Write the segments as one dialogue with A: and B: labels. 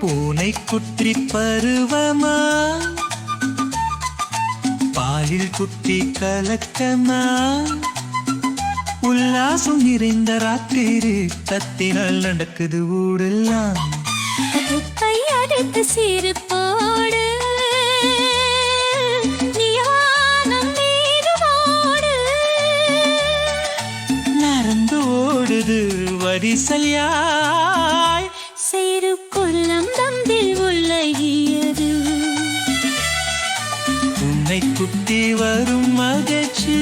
A: பூனை குட்டி பருவமா, பாலில் குட்டி கலக்கமா, உல்லாசம் நிறைந்த ராத்திரி தத்தினால் நடக்குது ஊடெல்லாம்.
B: குப்பை அடைத்து சீறு போடு, நியானம் நீருவோடு
A: நடந்து ஓடுது வரிசையாய்,
B: சேரு கொல்லம் தம்பில் உள்ளகியது.
A: உன்னை குட்டி வரும் மகிழ்ச்சி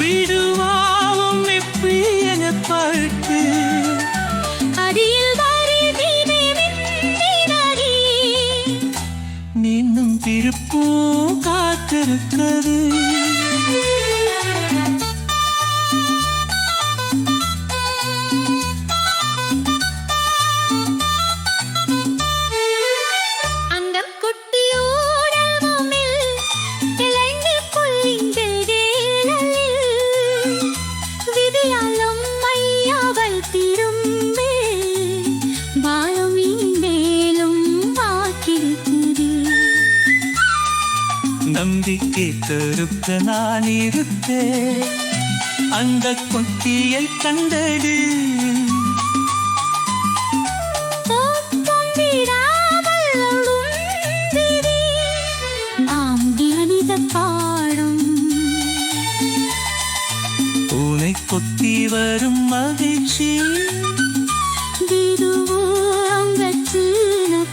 A: விடுவாவும் எப்படி என பாட்டு.
B: அடியில்
A: நீந்தும் திருப்பும் காத்திருக்கிறது.
B: அங்கம் குட்டியோடல் இளைஞ புள்ளிங்கள் விதியாலும் மையாவல் திரும்பே பாலம் மேலும் வாக்கிருக்குது.
A: நம்பிக்கை கருத்து நான் இருப்பேன், அந்த குட்டியை கண்டடு.
B: பாடம்
A: பூனை கொத்தி வரும் மகிழ்ச்சி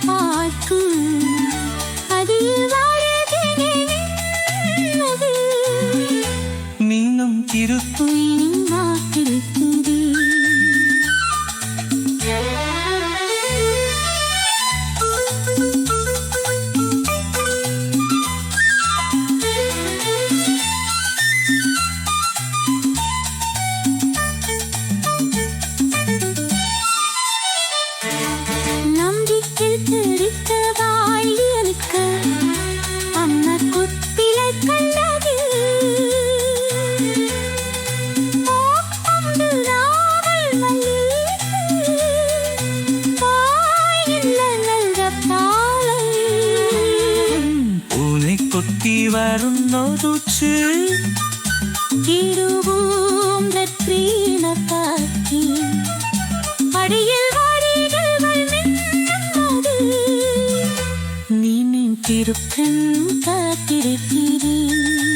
B: பார்க்கு அதில்
A: மீனும் திருப்பு
B: வாக்கிருக்குது.
A: கொத்தி வரும் நொறுச்சு
B: இருவும் நற்றீன காக்கி அடியில் வாடிகள் நின்னது. நீ திருப்பன் காத்திருக்கிறேன்.